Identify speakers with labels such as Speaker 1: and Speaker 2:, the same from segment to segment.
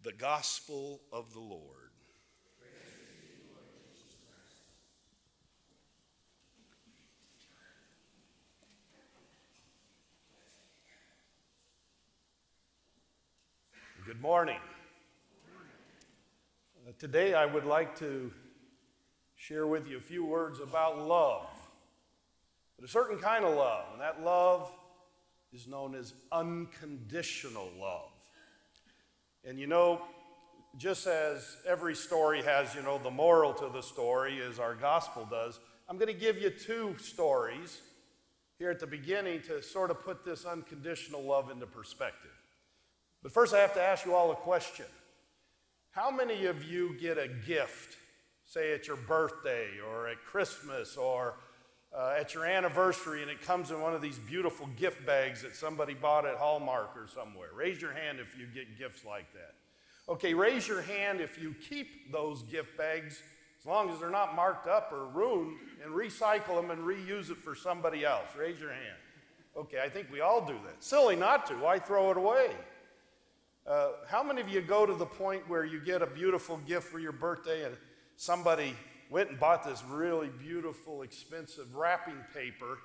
Speaker 1: The Gospel of the Lord. Good morning. Today I would like to share with you a few words about love, but a certain kind of love, and that love is known as unconditional love. And just as every story has, the moral to the story, as our gospel does, I'm going to give you two stories here at the beginning to sort of put this unconditional love into perspective. But first I have to ask you all a question. How many of you get a gift, say at your birthday or at Christmas or at your anniversary, and it comes in one of these beautiful gift bags that somebody bought at Hallmark or somewhere? Raise your hand if you get gifts like that. Okay, raise your hand if you keep those gift bags, as long as they're not marked up or ruined, and recycle them and reuse it for somebody else. Raise your hand. Okay, I think we all do that. Silly not to. Why throw it away? How many of you go to the point where you get a beautiful gift for your birthday and somebody went and bought this really beautiful, expensive wrapping paper,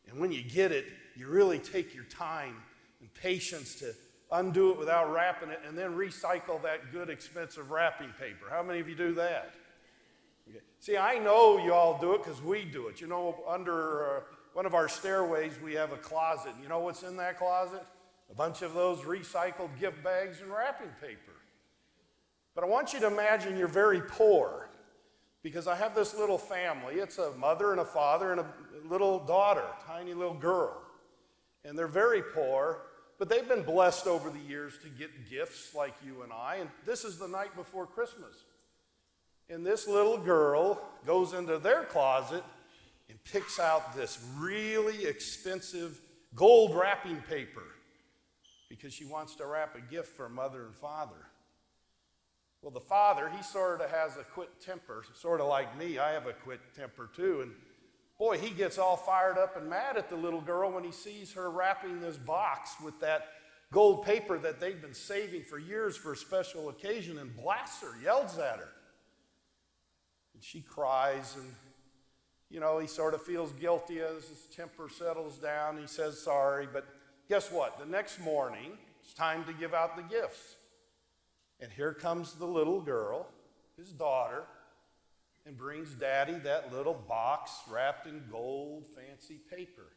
Speaker 1: and when you get it, you really take your time and patience to undo it without wrapping it and then recycle that good, expensive wrapping paper? How many of you do that? Okay. See, I know you all do it because we do it. Under one of our stairways, we have a closet. You know what's in that closet? A bunch of those recycled gift bags and wrapping paper. But I want you to imagine you're very poor, because I have this little family. It's a mother and a father and a little daughter, tiny little girl. And they're very poor, but they've been blessed over the years to get gifts like you and I. And this is the night before Christmas. And this little girl goes into their closet and picks out this really expensive gold wrapping paper, because she wants to wrap a gift for mother and father. Well, the father, he sort of has a quick temper, sort of like me. I have a quick temper too. And boy, he gets all fired up and mad at the little girl when he sees her wrapping this box with that gold paper that they've been saving for years for a special occasion, and blasts her, yells at her. And she cries, and he sort of feels guilty as his temper settles down. He says sorry, but guess what? The next morning, it's time to give out the gifts. And here comes the little girl, his daughter, and brings Daddy that little box wrapped in gold, fancy paper.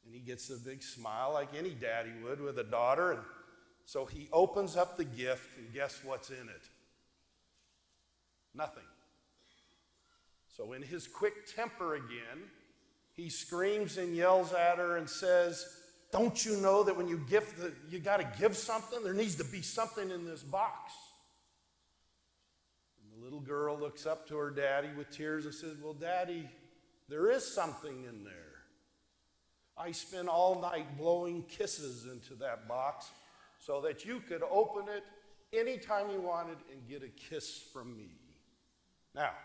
Speaker 1: And he gets a big smile like any daddy would with a daughter. And so he opens up the gift, and guess what's in it? Nothing. So in his quick temper again, he screams and yells at her and says, "Don't you know that when you gift, you got to give something? There needs to be something in this box." And the little girl looks up to her daddy with tears and says, "Well, Daddy, there is something in there. I spent all night blowing kisses into that box so that you could open it anytime you wanted and get a kiss from me." Now,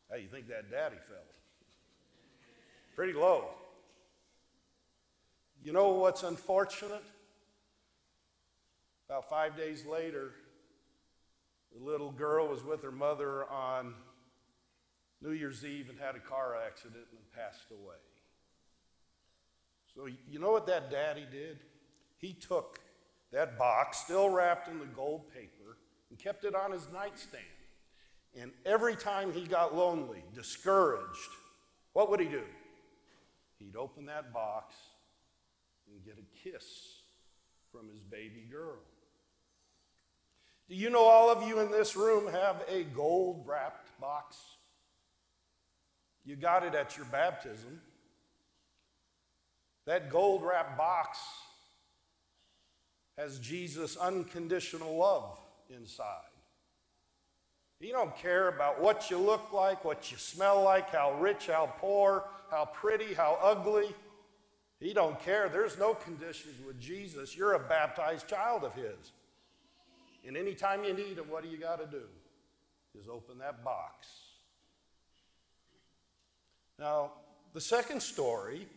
Speaker 1: how do you think that daddy felt? Pretty low. You know what's unfortunate? About 5 days later, the little girl was with her mother on New Year's Eve and had a car accident and passed away. So you know what that daddy did? He took that box, still wrapped in the gold paper, and kept it on his nightstand. And every time he got lonely, discouraged, what would he do? He'd open that box and get a kiss from his baby girl. Do you know all of you in this room have a gold-wrapped box? You got it at your baptism. That gold-wrapped box has Jesus' unconditional love inside. He don't care about what you look like, what you smell like, how rich, how poor, how pretty, how ugly. He don't care. There's no conditions with Jesus. You're a baptized child of his. And anytime you need him, what do you got to do? Is open that box. Now, the second story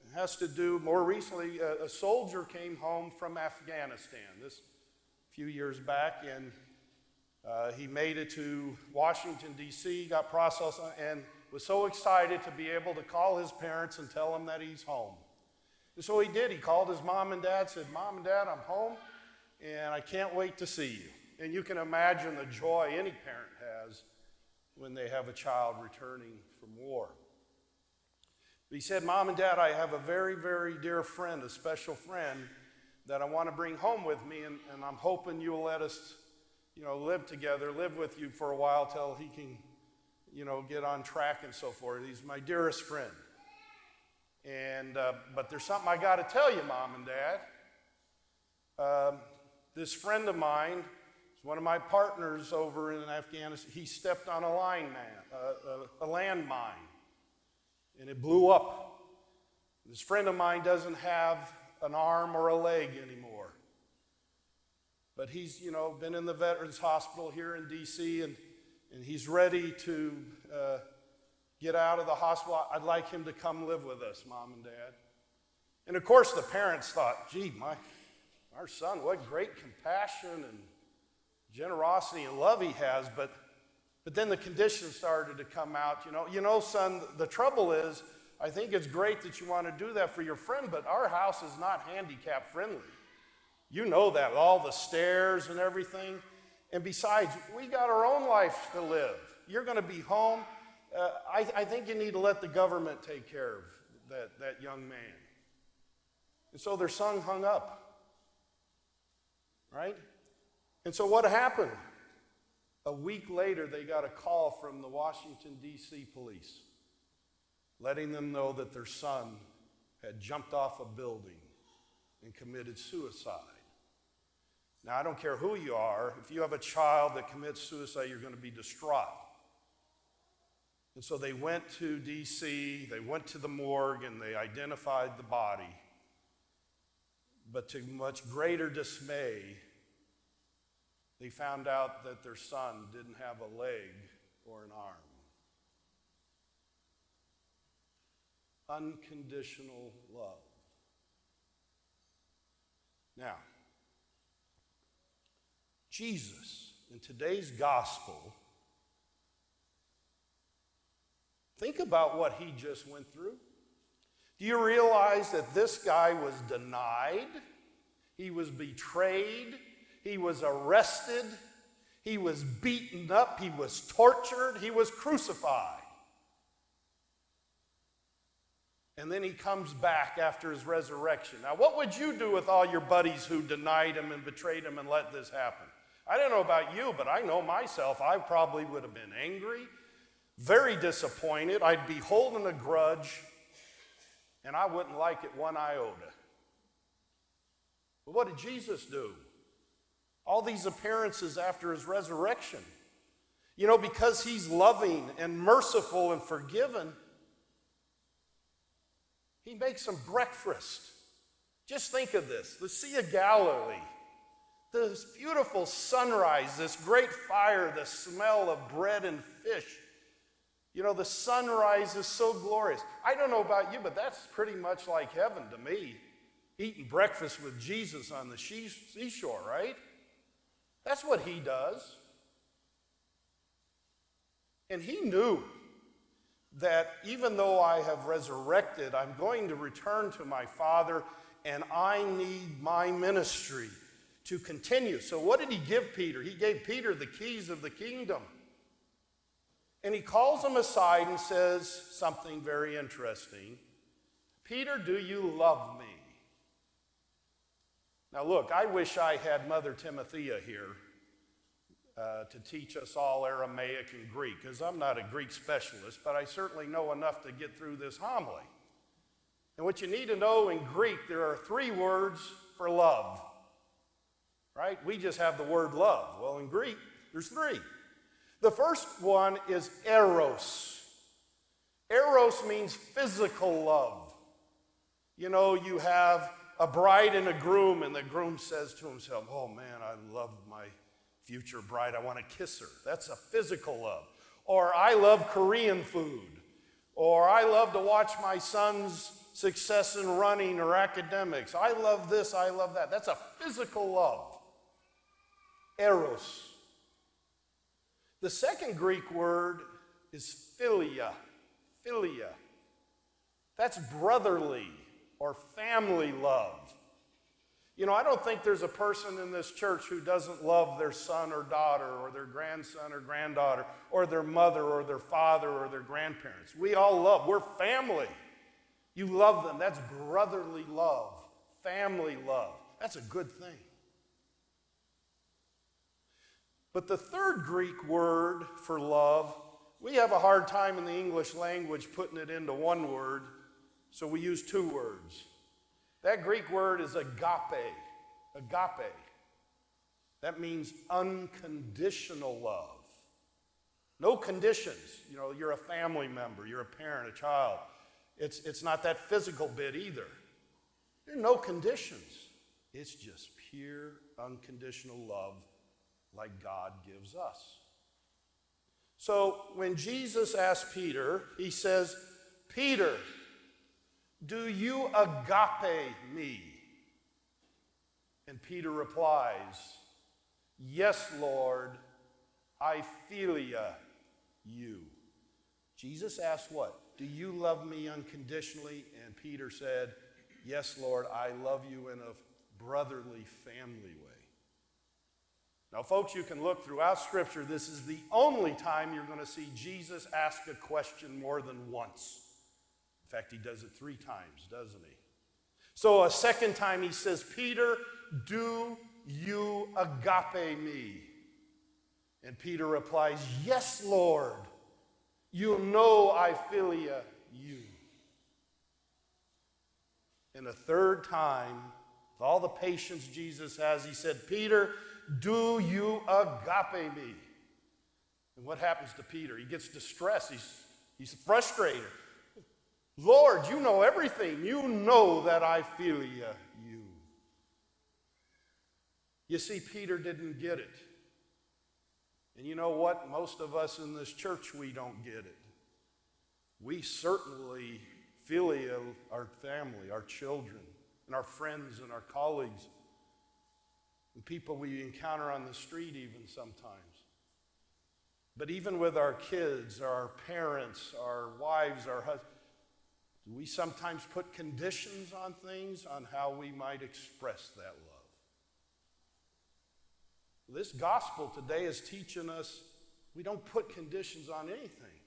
Speaker 1: It has to do, more recently, a soldier came home from Afghanistan this few years back, and he made it to Washington, D.C., got processed, and was so excited to be able to call his parents and tell them that he's home. And so he did. He called his mom and dad, said, "Mom and Dad, I'm home, and I can't wait to see you." And you can imagine the joy any parent has when they have a child returning from war. But he said, "Mom and Dad, I have a very, very dear friend, a special friend that I want to bring home with me, and I'm hoping you'll let us, live together, live with you for a while till he can, get on track and so forth. He's my dearest friend. And but there's something I got to tell you, Mom and Dad. This friend of mine, one of my partners over in Afghanistan, he stepped on a landmine, and it blew up. This friend of mine doesn't have an arm or a leg anymore. But he's, been in the Veterans Hospital here in D.C., and he's ready to get out of the hospital. I'd like him to come live with us, Mom and Dad." And of course the parents thought, "Gee, our son, what great compassion and generosity and love he has." But then the conditions started to come out. Son, the trouble is, I think it's great that you want to do that for your friend, but our house is not handicap friendly. You know that, all the stairs and everything. And besides, we got our own life to live. You're going to be home. I think you need to let the government take care of that young man. And so their son hung up, right? And so what happened? A week later, they got a call from the Washington, D.C. police, letting them know that their son had jumped off a building and committed suicide. Now, I don't care who you are. If you have a child that commits suicide, you're going to be distraught. And so they went to D.C., they went to the morgue, and they identified the body. But to much greater dismay, they found out that their son didn't have a leg or an arm. Unconditional love. Now, Jesus, in today's gospel, think about what he just went through. Do you realize that this guy was denied? He was betrayed. He was arrested. He was beaten up. He was tortured. He was crucified. And then he comes back after his resurrection. Now, what would you do with all your buddies who denied him and betrayed him and let this happen? I don't know about you, but I know myself. I probably would have been angry, very disappointed. I'd be holding a grudge, and I wouldn't like it one iota. But what did Jesus do? All these appearances after his resurrection. Because he's loving and merciful and forgiving, he makes them breakfast. Just think of this. The Sea of Galilee, this beautiful sunrise, this great fire, the smell of bread and fish. The sunrise is so glorious. I don't know about you, but that's pretty much like heaven to me. Eating breakfast with Jesus on the seashore, right? That's what he does. And he knew that even though I have resurrected, I'm going to return to my Father, and I need my ministry to continue. So what did he give Peter? He gave Peter the keys of the kingdom. And he calls him aside and says something very interesting. "Peter, do you love me?" Now look, I wish I had Mother Timothea here to teach us all Aramaic and Greek, because I'm not a Greek specialist, but I certainly know enough to get through this homily. And what you need to know in Greek, there are 3 words for love, right? We just have the word love. Well, in Greek, there's 3. The first one is eros. Eros means physical love. You have a bride and a groom, and the groom says to himself, "Oh man, I love my future bride. I want to kiss her." That's a physical love. Or, "I love Korean food." Or, "I love to watch my son's success in running or academics. I love this, I love that. That's a physical love. Eros. The second Greek word is philia. Philia. That's brotherly or family love. You know, I don't think there's a person in this church who doesn't love their son or daughter or their grandson or granddaughter or their mother or their father or their grandparents. We all love. We're family. You love them. That's brotherly love, family love. That's a good thing. But the third Greek word for love, we have a hard time in the English language putting it into one word, so we use two words. That Greek word is agape. Agape. That means unconditional love. No conditions. You know, you're a family member, you're a parent, a child. It's not that physical bit either. There are no conditions. It's just pure, unconditional love like God gives us. So when Jesus asked Peter, he says, Peter, do you agape me? And Peter replies, yes, Lord, I philia you. Jesus asked what? Do you love me unconditionally? And Peter said, yes, Lord, I love you in a brotherly family way. Now, folks, you can look throughout Scripture. This is the only time you're going to see Jesus ask a question more than once. In fact, he does it 3 times, doesn't he? So a second time he says, Peter, do you agape me? And Peter replies, yes, Lord, you know I philia you. And a third time, with all the patience Jesus has, he said, Peter, do you agape me? And what happens to Peter? He gets distressed. He's frustrated. Lord, you know everything. You know that I philia you. You see, Peter didn't get it. And you know what? Most of us in this church, we don't get it. We certainly philia our family, our children, and our friends and our colleagues, and people we encounter on the street even sometimes. But even with our kids, our parents, our wives, our husbands, do we sometimes put conditions on things on how we might express that love? This gospel today is teaching us we don't put conditions on anything.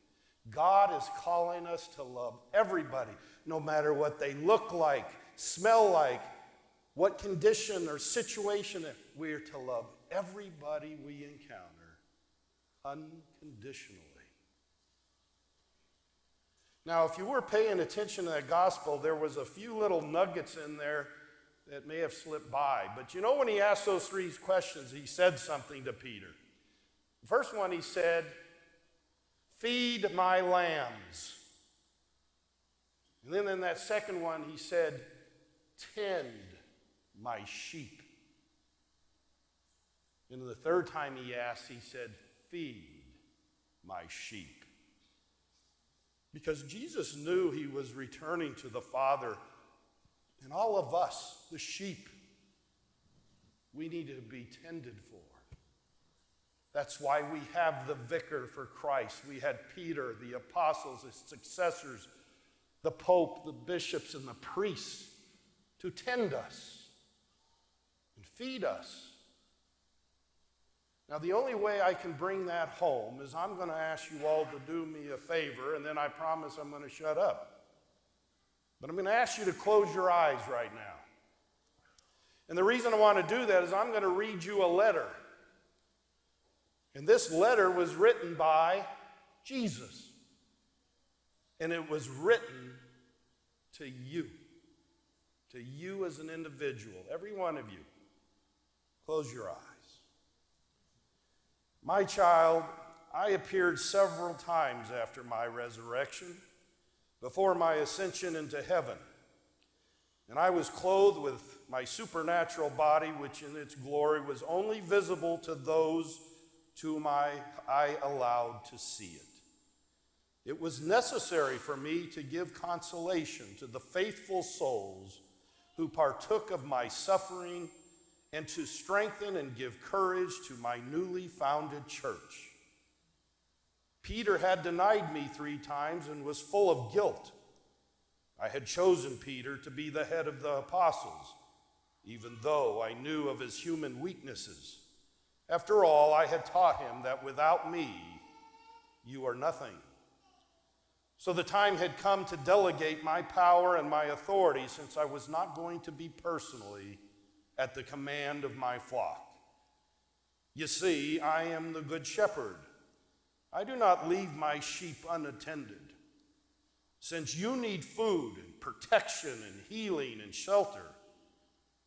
Speaker 1: God is calling us to love everybody, no matter what they look like, smell like, what condition or situation. We're to love everybody we encounter unconditionally. Now, if you were paying attention to that gospel, there was a few little nuggets in there that may have slipped by. But you know, when he asked those 3 questions, he said something to Peter. The first one he said, feed my lambs. And then in that second one, he said, tend my sheep. And the third time he asked, he said, feed my sheep. Because Jesus knew he was returning to the Father, and all of us, the sheep, we needed to be tended for. That's why we have the vicar for Christ. We had Peter, the apostles, the successors, the Pope, the bishops, and the priests to tend us and feed us. Now, the only way I can bring that home is I'm going to ask you all to do me a favor, and then I promise I'm going to shut up. But I'm going to ask you to close your eyes right now. And the reason I want to do that is I'm going to read you a letter. And this letter was written by Jesus. And it was written to you as an individual, every one of you. Close your eyes. My child, I appeared several times after my resurrection, before my ascension into heaven. And I was clothed with my supernatural body, which in its glory was only visible to those whom I allowed to see it. It was necessary for me to give consolation to the faithful souls who partook of my suffering and to strengthen and give courage to my newly founded church. Peter had denied me 3 times and was full of guilt. I had chosen Peter to be the head of the apostles, even though I knew of his human weaknesses. After all, I had taught him that without me, you are nothing. So the time had come to delegate my power and my authority, since I was not going to be personally at the command of my flock. You see, I am the good shepherd. I do not leave my sheep unattended. Since you need food and protection and healing and shelter,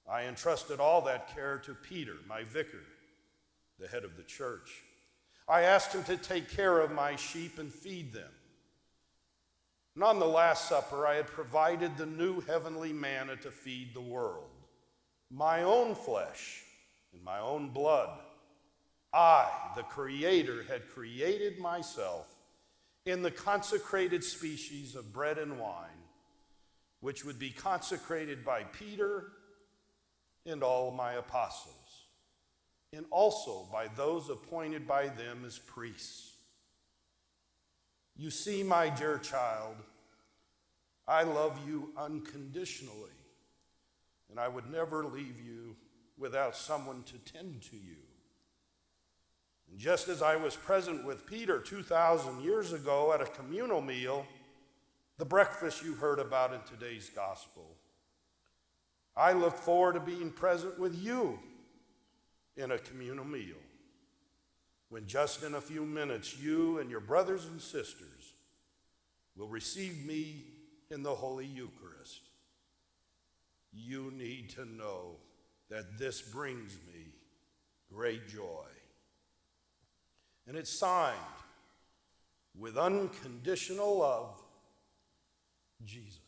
Speaker 1: I entrusted all that care to Peter, my vicar, the head of the church. I asked him to take care of my sheep and feed them. And on the Last Supper, I had provided the new heavenly manna to feed the world, my own flesh and my own blood. I, the Creator, had created myself in the consecrated species of bread and wine, which would be consecrated by Peter and all my apostles, and also by those appointed by them as priests. You see, my dear child, I love you unconditionally, and I would never leave you without someone to tend to you. And just as I was present with Peter 2,000 years ago at a communal meal, the breakfast you heard about in today's gospel, I look forward to being present with you in a communal meal, when just in a few minutes you and your brothers and sisters will receive me in the Holy Eucharist. You need to know that this brings me great joy. And it's signed with unconditional love, Jesus.